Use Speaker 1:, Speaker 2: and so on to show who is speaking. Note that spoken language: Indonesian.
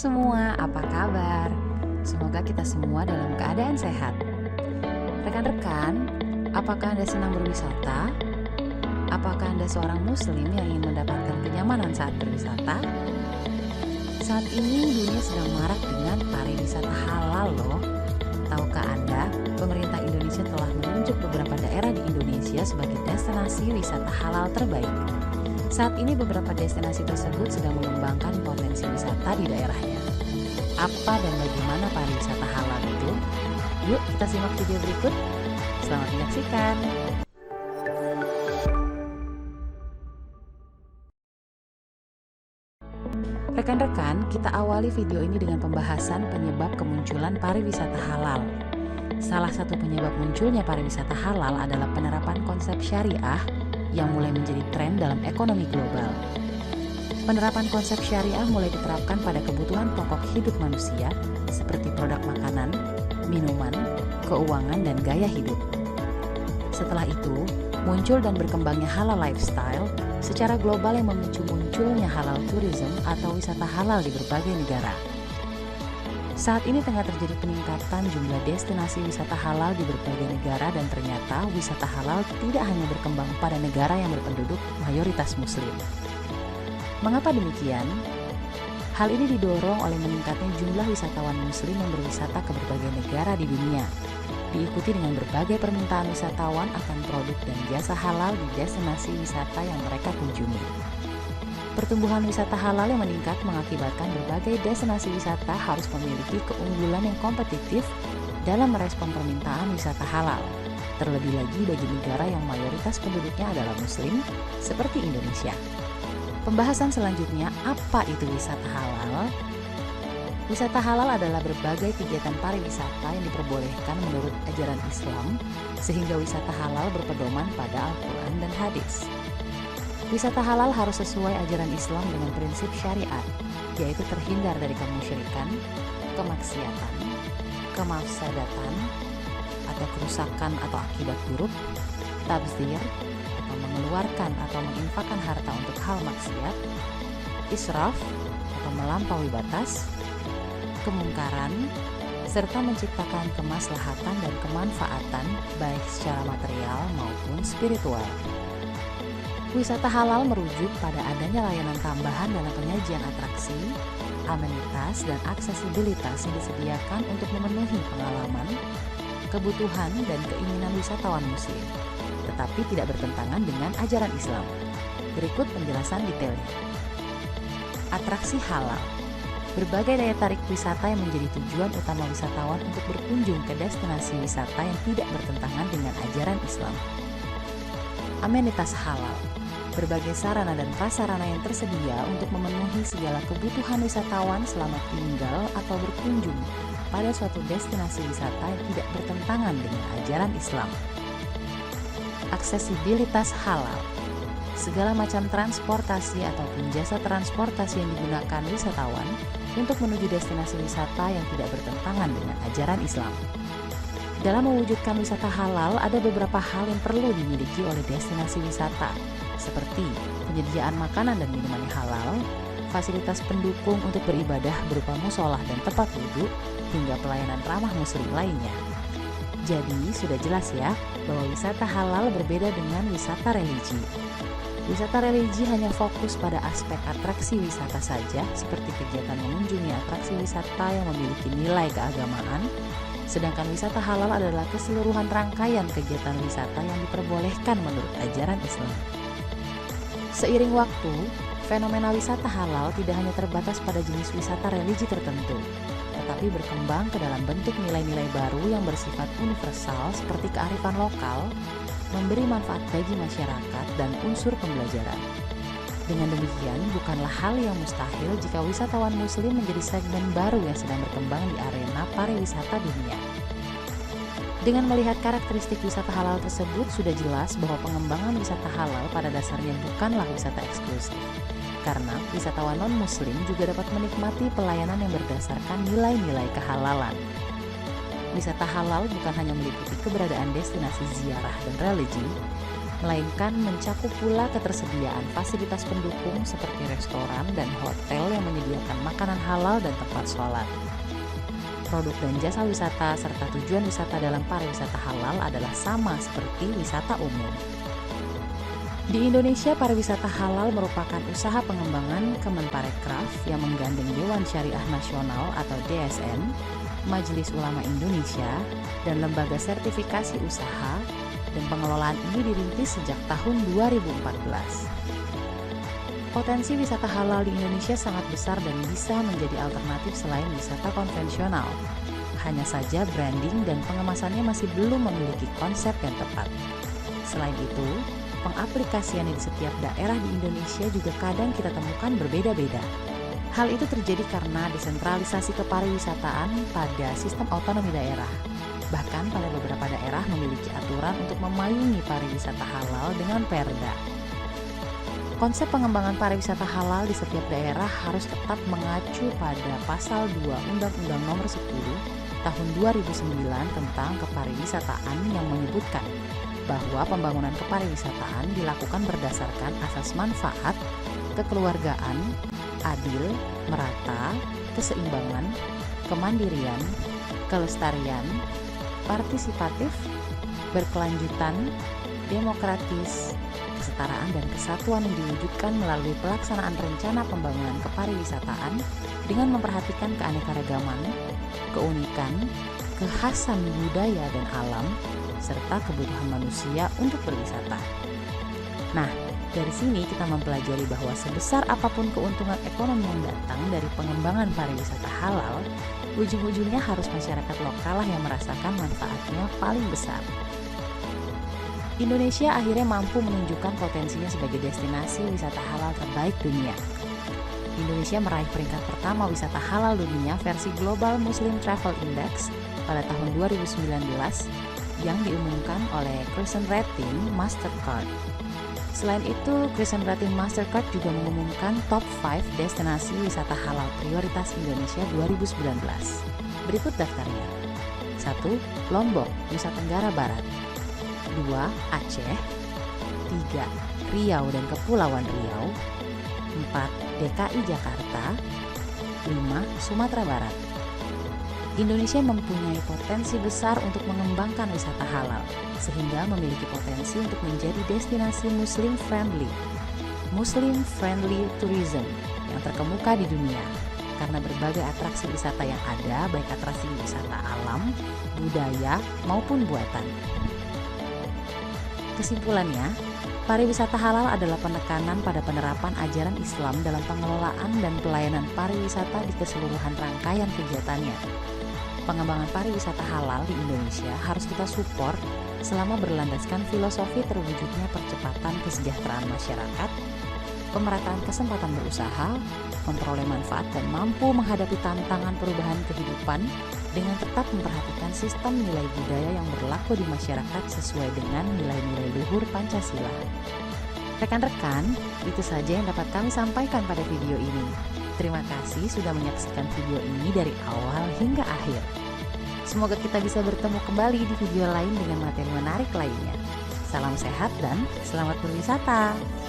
Speaker 1: semua, apa kabar? Semoga kita semua dalam keadaan sehat. Rekan-rekan, apakah Anda senang berwisata? Apakah Anda seorang muslim yang ingin mendapatkan kenyamanan saat berwisata? Saat ini dunia sedang marak dengan pariwisata halal loh. Tahukah Anda, pemerintah Indonesia telah menunjuk beberapa daerah di Indonesia sebagai destinasi wisata halal terbaik. Saat ini beberapa destinasi tersebut sedang mengembangkan potensi wisata di daerahnya. Apa dan bagaimana pariwisata halal itu? Yuk kita simak video berikut. Selamat menyaksikan. Rekan-rekan, kita awali video ini dengan pembahasan penyebab kemunculan pariwisata halal. Salah satu penyebab munculnya pariwisata halal adalah penerapan konsep syariah yang mulai menjadi tren dalam ekonomi global. Penerapan konsep syariah mulai diterapkan pada kebutuhan pokok hidup manusia seperti produk makanan, minuman, keuangan, dan gaya hidup. Setelah itu, muncul dan berkembangnya halal lifestyle secara global yang memicu munculnya halal tourism atau wisata halal di berbagai negara. Saat ini tengah terjadi peningkatan jumlah destinasi wisata halal di berbagai negara dan ternyata wisata halal tidak hanya berkembang pada negara yang berpenduduk mayoritas muslim. Mengapa demikian? Hal ini didorong oleh meningkatnya jumlah wisatawan muslim yang berwisata ke berbagai negara di dunia, diikuti dengan berbagai permintaan wisatawan akan produk dan jasa halal di destinasi wisata yang mereka kunjungi. Pertumbuhan wisata halal yang meningkat mengakibatkan berbagai destinasi wisata harus memiliki keunggulan yang kompetitif dalam merespon permintaan wisata halal, terlebih lagi bagi negara yang mayoritas penduduknya adalah muslim seperti Indonesia. Pembahasan selanjutnya, apa itu wisata halal? Wisata halal adalah berbagai kegiatan pariwisata yang diperbolehkan menurut ajaran Islam, sehingga wisata halal berpedoman pada Al-Quran dan hadis. Wisata halal harus sesuai ajaran Islam dengan prinsip syariat, yaitu terhindar dari kemusyrikan, kemaksiatan, kemafsadatan, atau kerusakan atau akibat buruk, tabdzir, atau mengeluarkan atau menginfakkan harta untuk hal maksiat, israf, atau melampaui batas, kemungkaran, serta menciptakan kemaslahatan dan kemanfaatan baik secara material maupun spiritual. Wisata halal merujuk pada adanya layanan tambahan dalam penyajian atraksi, amenitas, dan aksesibilitas yang disediakan untuk memenuhi pengalaman, kebutuhan, dan keinginan wisatawan muslim, tetapi tidak bertentangan dengan ajaran Islam. Berikut penjelasan detailnya. Atraksi halal. Berbagai daya tarik wisata yang menjadi tujuan utama wisatawan untuk berkunjung ke destinasi wisata yang tidak bertentangan dengan ajaran Islam. Amenitas halal. Berbagai sarana dan prasarana yang tersedia untuk memenuhi segala kebutuhan wisatawan selama tinggal atau berkunjung pada suatu destinasi wisata yang tidak bertentangan dengan ajaran Islam. Aksesibilitas halal. Segala macam transportasi ataupun jasa transportasi yang digunakan wisatawan untuk menuju destinasi wisata yang tidak bertentangan dengan ajaran Islam. Dalam mewujudkan wisata halal, ada beberapa hal yang perlu dimiliki oleh destinasi wisata, seperti penyediaan makanan dan minuman yang halal, fasilitas pendukung untuk beribadah berupa musolah dan tempat wudhu, hingga pelayanan ramah muslim lainnya. Jadi, sudah jelas ya, bahwa wisata halal berbeda dengan wisata religi. Wisata religi hanya fokus pada aspek atraksi wisata saja, seperti kegiatan mengunjungi atraksi wisata yang memiliki nilai keagamaan, sedangkan wisata halal adalah keseluruhan rangkaian kegiatan wisata yang diperbolehkan menurut ajaran Islam. Seiring waktu, fenomena wisata halal tidak hanya terbatas pada jenis wisata religi tertentu, tetapi berkembang ke dalam bentuk nilai-nilai baru yang bersifat universal seperti kearifan lokal, memberi manfaat bagi masyarakat, dan unsur pembelajaran. Dengan demikian, bukanlah hal yang mustahil jika wisatawan muslim menjadi segmen baru yang sedang berkembang di arena pariwisata dunia. Dengan melihat karakteristik wisata halal tersebut, sudah jelas bahwa pengembangan wisata halal pada dasarnya bukanlah wisata eksklusif, karena wisatawan non-muslim juga dapat menikmati pelayanan yang berdasarkan nilai-nilai kehalalan. Wisata halal bukan hanya meliputi keberadaan destinasi ziarah dan religi, melainkan mencakup pula ketersediaan fasilitas pendukung seperti restoran dan hotel yang menyediakan makanan halal dan tempat sholat. Produk dan jasa wisata serta tujuan wisata dalam pariwisata halal adalah sama seperti wisata umum. Di Indonesia, pariwisata halal merupakan usaha pengembangan Kemenparekraf yang menggandeng Dewan Syariah Nasional atau DSN, Majelis Ulama Indonesia, dan lembaga sertifikasi usaha, dan pengelolaan ini dirintis sejak tahun 2014. Potensi wisata halal di Indonesia sangat besar dan bisa menjadi alternatif selain wisata konvensional. Hanya saja branding dan pengemasannya masih belum memiliki konsep yang tepat. Selain itu, pengaplikasiannya di setiap daerah di Indonesia juga kadang kita temukan berbeda-beda. Hal itu terjadi karena desentralisasi kepariwisataan pada sistem otonomi daerah. Bahkan pada beberapa daerah memiliki aturan untuk memayungi pariwisata halal dengan perda. Konsep pengembangan pariwisata halal di setiap daerah harus tetap mengacu pada Pasal 2 Undang-Undang Nomor 10 Tahun 2009 tentang kepariwisataan yang menyebutkan bahwa pembangunan kepariwisataan dilakukan berdasarkan asas manfaat, kekeluargaan, adil, merata, keseimbangan, kemandirian, kelestarian, partisipatif, berkelanjutan, demokratis, kesetaraan dan kesatuan yang diwujudkan melalui pelaksanaan rencana pembangunan kepariwisataan dengan memperhatikan keanekaragaman, keunikan, kekhasan budaya dan alam, serta kebutuhan manusia untuk berwisata. Nah, dari sini kita mempelajari bahwa sebesar apapun keuntungan ekonomi yang datang dari pengembangan pariwisata halal, ujung-ujungnya harus masyarakat lokal lah yang merasakan manfaatnya paling besar. Indonesia akhirnya mampu menunjukkan potensinya sebagai destinasi wisata halal terbaik dunia. Indonesia meraih peringkat pertama wisata halal dunia versi Global Muslim Travel Index pada tahun 2019 yang diumumkan oleh Crescent Rating Mastercard. Selain itu, Crescent Rating Mastercard juga mengumumkan top 5 destinasi wisata halal prioritas Indonesia 2019. Berikut daftarnya. 1. Lombok, Nusa Tenggara Barat. 2. Aceh. 3. Riau dan Kepulauan Riau. 4. DKI Jakarta. 5. Sumatera Barat. Indonesia mempunyai potensi besar untuk mengembangkan wisata halal, sehingga memiliki potensi untuk menjadi destinasi Muslim friendly tourism yang terkemuka di dunia. Karena berbagai atraksi wisata yang ada, baik atraksi wisata alam, budaya, maupun buatan. Kesimpulannya, pariwisata halal adalah penekanan pada penerapan ajaran Islam dalam pengelolaan dan pelayanan pariwisata di keseluruhan rangkaian kegiatannya. Pengembangan pariwisata halal di Indonesia harus kita support selama berlandaskan filosofi terwujudnya percepatan kesejahteraan masyarakat, pemerataan kesempatan berusaha, memperoleh manfaat dan mampu menghadapi tantangan perubahan kehidupan dengan tetap memperhatikan sistem nilai budaya yang berlaku di masyarakat sesuai dengan nilai-nilai luhur Pancasila. Rekan-rekan, itu saja yang dapat kami sampaikan pada video ini. Terima kasih sudah menyaksikan video ini dari awal hingga akhir. Semoga kita bisa bertemu kembali di video lain dengan materi menarik lainnya. Salam sehat dan selamat berwisata!